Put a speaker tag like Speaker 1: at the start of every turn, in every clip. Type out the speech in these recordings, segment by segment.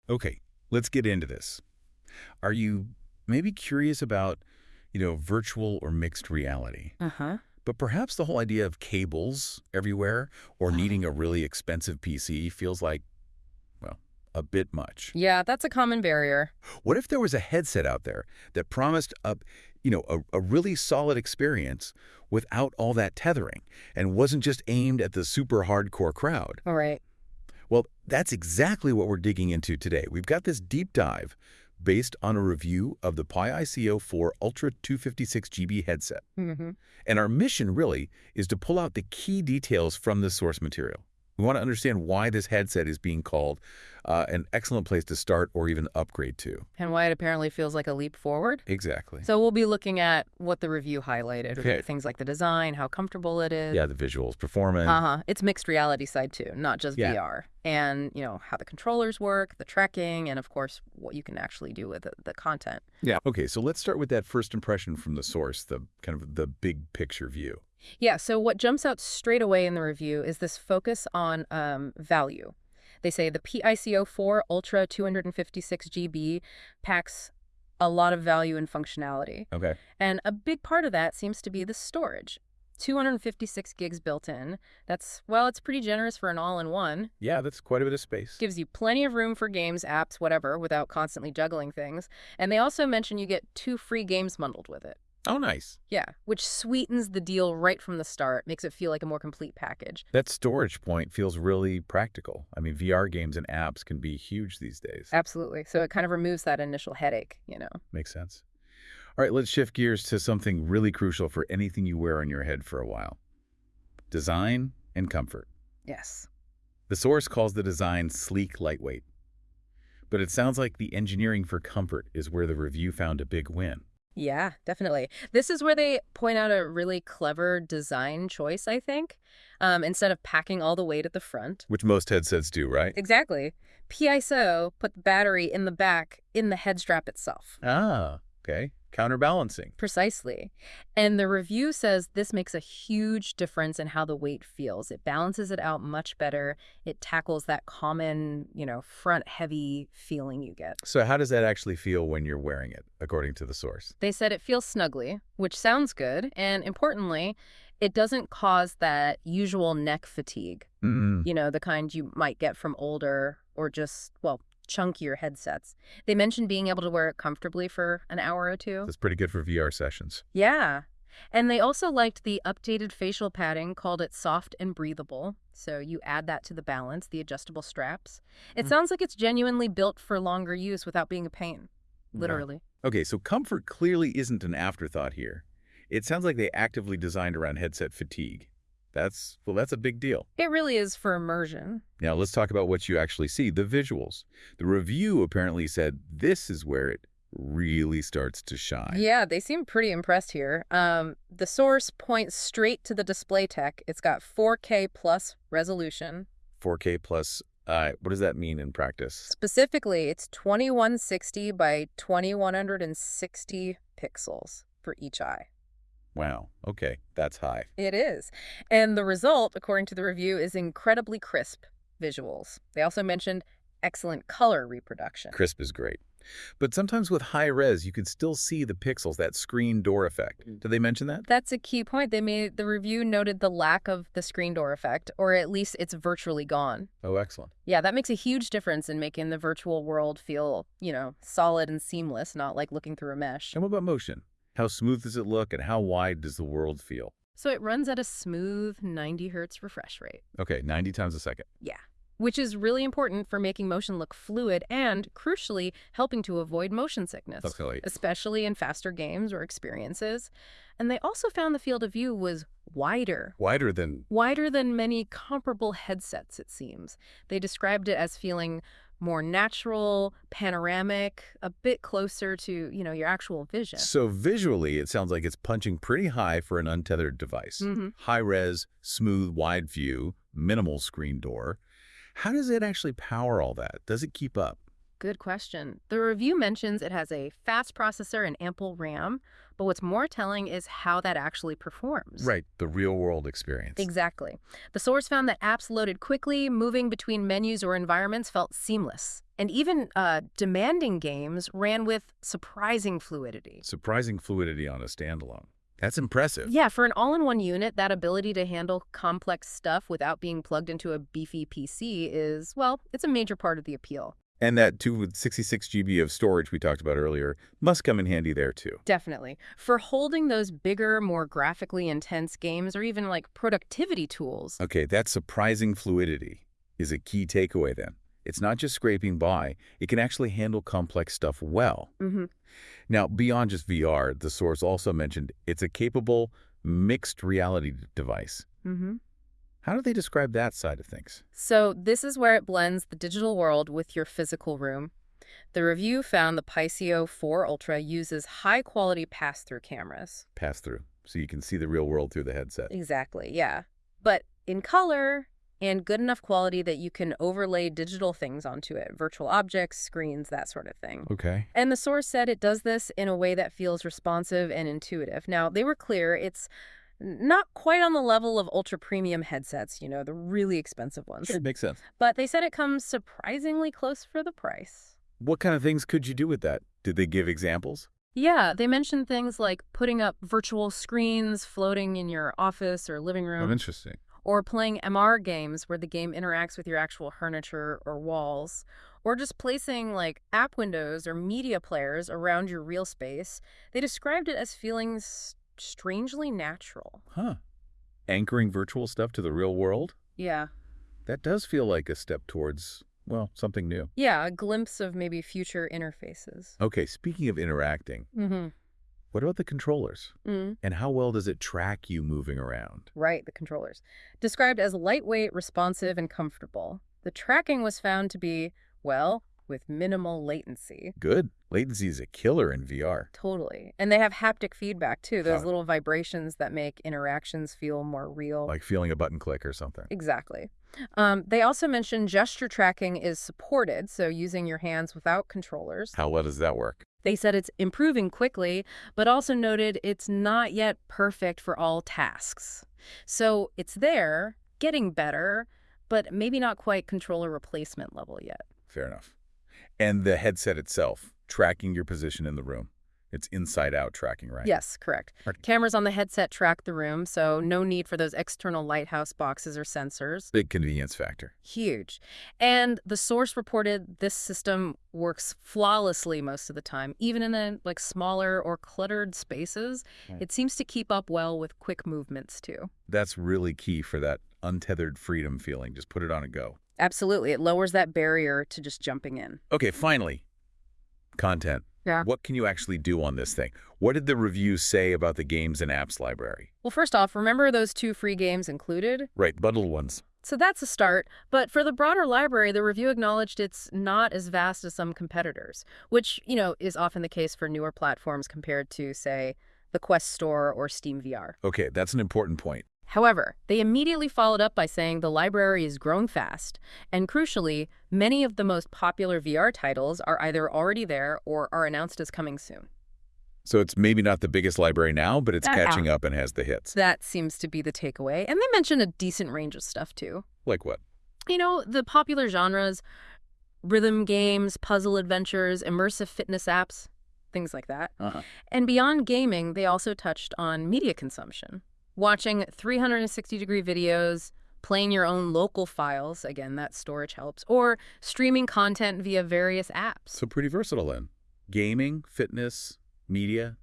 Speaker 1: Okay, let's get into this. Are you maybe curious about, virtual or mixed reality?
Speaker 2: Uh-huh.
Speaker 1: But perhaps the whole idea of cables everywhere or needing a really expensive PC feels like, well, a bit much.
Speaker 2: Yeah, that's a common barrier.
Speaker 1: What if there was a headset out there that promised a really solid experience without all that tethering and wasn't just aimed at the super hardcore crowd?
Speaker 2: All right.
Speaker 1: Well, that's exactly what we're digging into today. We've got this deep dive based on a review of the PICO 4 Ultra 256GB headset.
Speaker 2: Mm-hmm.
Speaker 1: And our mission really is to pull out the key details from this source material. We want to understand why this headset is being called an excellent place to start or even upgrade to.
Speaker 2: And why it apparently feels like a leap forward.
Speaker 1: Exactly.
Speaker 2: So we'll be looking at what the review highlighted,
Speaker 1: Okay.
Speaker 2: things like the design, how comfortable it is.
Speaker 1: Yeah, the visuals, performance.
Speaker 2: Uh-huh. It's mixed reality side too, not just
Speaker 1: Yeah.
Speaker 2: VR. And, how the controllers work, the tracking, and of course, what you can actually do with the content.
Speaker 1: Yeah. Okay, so let's start with that first impression from the source, the kind of the big picture view.
Speaker 2: Yeah, so what jumps out straight away in the review is this focus on value. They say the PICO 4 Ultra 256GB packs a lot of value and functionality.
Speaker 1: Okay.
Speaker 2: And a big part of that seems to be the storage. 256 gigs built in. It's pretty generous for an all-in-one.
Speaker 1: Yeah, that's quite a bit of space.
Speaker 2: Gives you plenty of room for games, apps, whatever, without constantly juggling things. And they also mention you get 2 free games bundled with it.
Speaker 1: Oh, nice.
Speaker 2: Yeah, which sweetens the deal right from the start, makes it feel like a more complete package.
Speaker 1: That storage point feels really practical. I mean, VR games and apps can be huge these days.
Speaker 2: Absolutely. So it kind of removes that initial headache.
Speaker 1: Makes sense. All right, let's shift gears to something really crucial for anything you wear on your head for a while. Design and comfort.
Speaker 2: Yes.
Speaker 1: The source calls the design sleek, lightweight. But it sounds like the engineering for comfort is where the review found a big win.
Speaker 2: Yeah, definitely. This is where they point out a really clever design choice, I think. Instead of packing all the weight at the front.
Speaker 1: Which most headsets do, right?
Speaker 2: Exactly. PICO put the battery in the back in the head strap itself.
Speaker 1: Ah, okay. Counterbalancing.
Speaker 2: Precisely. And the review says this makes a huge difference in how the weight feels. It balances it out much better. It tackles that common, front heavy feeling you get.
Speaker 1: So how does that actually feel when you're wearing it, according to the source?
Speaker 2: They said it feels snugly, which sounds good. And importantly, it doesn't cause that usual neck fatigue. The kind you might get from older or just, chunkier headsets. They mentioned being able to wear it comfortably for an hour or two.
Speaker 1: That's pretty good for VR sessions.
Speaker 2: Yeah. And they also liked the updated facial padding, called it soft and breathable. So you add that to the balance, the adjustable straps. It sounds like it's genuinely built for longer use without being a pain. Literally.
Speaker 1: Okay, so comfort clearly isn't an afterthought here. It sounds like they actively designed around headset fatigue. That's a big deal.
Speaker 2: It really is for immersion.
Speaker 1: Now, let's talk about what you actually see, the visuals. The review apparently said this is where it really starts to shine.
Speaker 2: Yeah, they seem pretty impressed here. The source points straight to the display tech. It's got 4K plus resolution.
Speaker 1: 4K plus, what does that mean in practice?
Speaker 2: Specifically, it's 2160 by 2160 pixels for each eye.
Speaker 1: Wow, okay, that's high.
Speaker 2: It is. And the result, according to the review, is incredibly crisp visuals. They also mentioned excellent color reproduction.
Speaker 1: Crisp is great. But sometimes with high res, you can still see the pixels, that screen door effect. Did they mention that?
Speaker 2: That's a key point. The review noted the lack of the screen door effect, or at least it's virtually gone.
Speaker 1: Oh, excellent.
Speaker 2: Yeah, that makes a huge difference in making the virtual world feel, solid and seamless, not like looking through a mesh.
Speaker 1: And what about motion? How smooth does it look and how wide does the world feel?
Speaker 2: So it runs at a smooth 90 hertz refresh rate.
Speaker 1: Okay, 90 times a second.
Speaker 2: Yeah, which is really important for making motion look fluid and, crucially, helping to avoid motion sickness,
Speaker 1: Okay.
Speaker 2: especially in faster games or experiences. And they also found the field of view was wider.
Speaker 1: Wider than...
Speaker 2: Wider than many comparable headsets, it seems. They described it as feeling more natural, panoramic, a bit closer to, your actual vision.
Speaker 1: So visually, it sounds like it's punching pretty high for an untethered device. High res, smooth, wide view, minimal screen door. How does it actually power all that? Does it keep up?
Speaker 2: Good question. The review mentions it has a fast processor and ample RAM, but what's more telling is how that actually performs.
Speaker 1: Right, the real-world experience.
Speaker 2: Exactly. The source found that apps loaded quickly, moving between menus or environments felt seamless. And even demanding games ran with surprising fluidity.
Speaker 1: Surprising fluidity on a standalone. That's impressive.
Speaker 2: Yeah, for an all-in-one unit, that ability to handle complex stuff without being plugged into a beefy PC is, well, it's a major part of the appeal.
Speaker 1: And that 266 GB of storage we talked about earlier must come in handy there too.
Speaker 2: Definitely. For holding those bigger, more graphically intense games or even like productivity tools.
Speaker 1: Okay, that surprising fluidity is a key takeaway then. It's not just scraping by, it can actually handle complex stuff well. Now, beyond just VR, the source also mentioned it's a capable mixed reality device. How do they describe that side of things?
Speaker 2: So this is where it blends the digital world with your physical room. The review found the PICO 4 Ultra uses high-quality pass-through cameras.
Speaker 1: Pass-through, so you can see the real world through the headset.
Speaker 2: Exactly, yeah. But in color and good enough quality that you can overlay digital things onto it, virtual objects, screens, that sort of thing.
Speaker 1: Okay.
Speaker 2: And the source said it does this in a way that feels responsive and intuitive. Now, they were clear it's not quite on the level of ultra-premium headsets, you know, the really expensive ones.
Speaker 1: Sure, makes sense.
Speaker 2: But they said it comes surprisingly close for the price.
Speaker 1: What kind of things could you do with that? Did they give examples?
Speaker 2: Yeah, they mentioned things like putting up virtual screens floating in your office or living room.
Speaker 1: Oh, interesting.
Speaker 2: Or playing MR games where the game interacts with your actual furniture or walls. Or just placing like app windows or media players around your real space. They described it as feeling strangely natural.
Speaker 1: Huh. Anchoring virtual stuff to the real world?
Speaker 2: Yeah.
Speaker 1: That does feel like a step towards, well, something new.
Speaker 2: Yeah, a glimpse of maybe future interfaces.
Speaker 1: Okay, speaking of interacting, what about the controllers? And how well does it track you moving around?
Speaker 2: Right, the controllers. Described as lightweight, responsive, and comfortable. The tracking was found to be, well, with minimal latency.
Speaker 1: Good. Latency is a killer in VR.
Speaker 2: Totally. And they have haptic feedback, too. Those little vibrations that make interactions feel more real.
Speaker 1: Like feeling a button click or something.
Speaker 2: Exactly. They also mentioned gesture tracking is supported, so using your hands without controllers.
Speaker 1: How well does that work?
Speaker 2: They said it's improving quickly, but also noted it's not yet perfect for all tasks. So it's there, getting better, but maybe not quite controller replacement level yet.
Speaker 1: Fair enough. And the headset itself, tracking your position in the room. It's inside-out tracking, right?
Speaker 2: Yes, correct. Cameras on the headset track the room, so no need for those external lighthouse boxes or sensors.
Speaker 1: Big convenience factor.
Speaker 2: Huge. And the source reported this system works flawlessly most of the time, even in the smaller or cluttered spaces. Right. It seems to keep up well with quick movements, too.
Speaker 1: That's really key for that untethered freedom feeling. Just put it on and go.
Speaker 2: Absolutely. It lowers that barrier to just jumping in.
Speaker 1: Okay, finally, content.
Speaker 2: Yeah.
Speaker 1: What can you actually do on this thing? What did the review say about the games and apps library?
Speaker 2: Well, first off, remember those 2 free games included?
Speaker 1: Right, bundled ones.
Speaker 2: So that's a start. But for the broader library, the review acknowledged it's not as vast as some competitors, which, is often the case for newer platforms compared to, say, the Quest Store or Steam VR.
Speaker 1: Okay, that's an important point.
Speaker 2: However, they immediately followed up by saying the library is growing fast, and crucially, many of the most popular VR titles are either already there or are announced as coming soon.
Speaker 1: So it's maybe not the biggest library now, but it's catching up and has the hits.
Speaker 2: That seems to be the takeaway. And they mentioned a decent range of stuff, too.
Speaker 1: Like what?
Speaker 2: The popular genres, rhythm games, puzzle adventures, immersive fitness apps, things like that. And beyond gaming, they also touched on media consumption. Watching 360-degree videos, playing your own local files, again, that storage helps, or streaming content via various apps.
Speaker 1: So pretty versatile then. Gaming, fitness, media.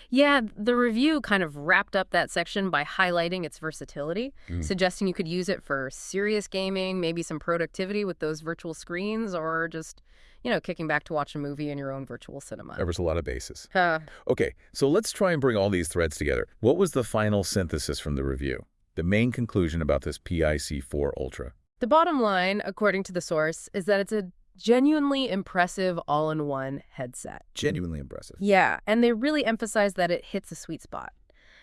Speaker 2: Yeah, the review kind of wrapped up that section by highlighting its versatility, suggesting you could use it for serious gaming, maybe some productivity with those virtual screens, or just, kicking back to watch a movie in your own virtual cinema.
Speaker 1: Covers a lot of bases. Okay, so let's try and bring all these threads together. What was the final synthesis from the review? The main conclusion about this PIC4 Ultra?
Speaker 2: The bottom line, according to the source, is that it's a genuinely impressive all-in-one headset.
Speaker 1: Genuinely impressive.
Speaker 2: Yeah, and they really emphasize that it hits a sweet spot.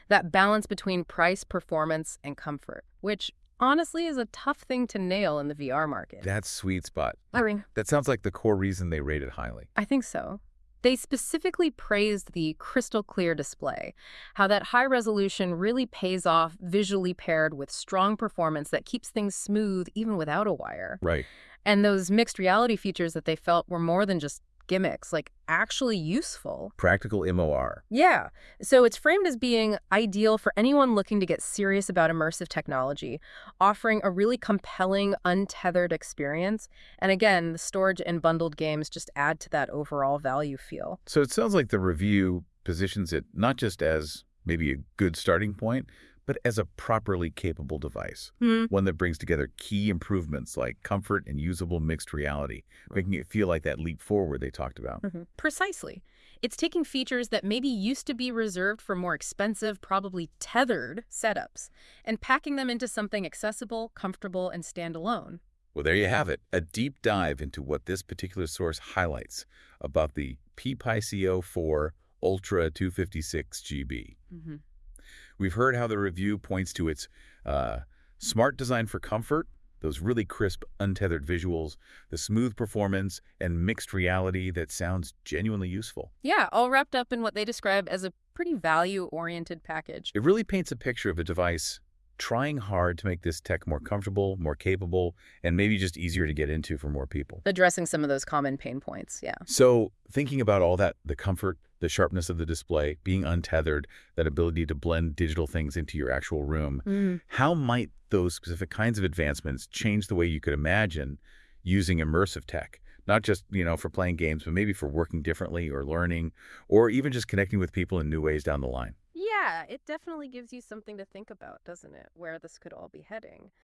Speaker 2: That balance between price, performance, and comfort, which honestly is a tough thing to nail in the VR market.
Speaker 1: That's sweet spot.
Speaker 2: I mean,
Speaker 1: That sounds like the core reason they rate it highly.
Speaker 2: I think so. They specifically praised the crystal clear display, how that high resolution really pays off visually paired with strong performance that keeps things smooth even without a wire.
Speaker 1: Right.
Speaker 2: And those mixed reality features that they felt were more than just gimmicks, like actually useful.
Speaker 1: Practical MOR.
Speaker 2: Yeah. So it's framed as being ideal for anyone looking to get serious about immersive technology, offering a really compelling, untethered experience. And again, the storage and bundled games just add to that overall value feel.
Speaker 1: So it sounds like the review positions it not just as maybe a good starting point, but as a properly capable device. One that brings together key improvements like comfort and usable mixed reality, making it feel like that leap forward they talked about.
Speaker 2: Precisely. It's taking features that maybe used to be reserved for more expensive, probably tethered setups, and packing them into something accessible, comfortable, and standalone.
Speaker 1: Well, there you have it, a deep dive into what this particular source highlights about the PICO 4 Ultra 256 GB. We've heard how the review points to its smart design for comfort, those really crisp, untethered visuals, the smooth performance, and mixed reality that sounds genuinely useful.
Speaker 2: Yeah, all wrapped up in what they describe as a pretty value-oriented package.
Speaker 1: It really paints a picture of a device trying hard to make this tech more comfortable, more capable, and maybe just easier to get into for more people.
Speaker 2: Addressing some of those common pain points, yeah.
Speaker 1: So thinking about all that, the comfort, the sharpness of the display, being untethered, that ability to blend digital things into your actual room, how might those specific kinds of advancements change the way you could imagine using immersive tech? Not just, for playing games, but maybe for working differently or learning, or even just connecting with people in new ways down the line.
Speaker 2: Yeah, it definitely gives you something to think about, doesn't it? Where this could all be heading.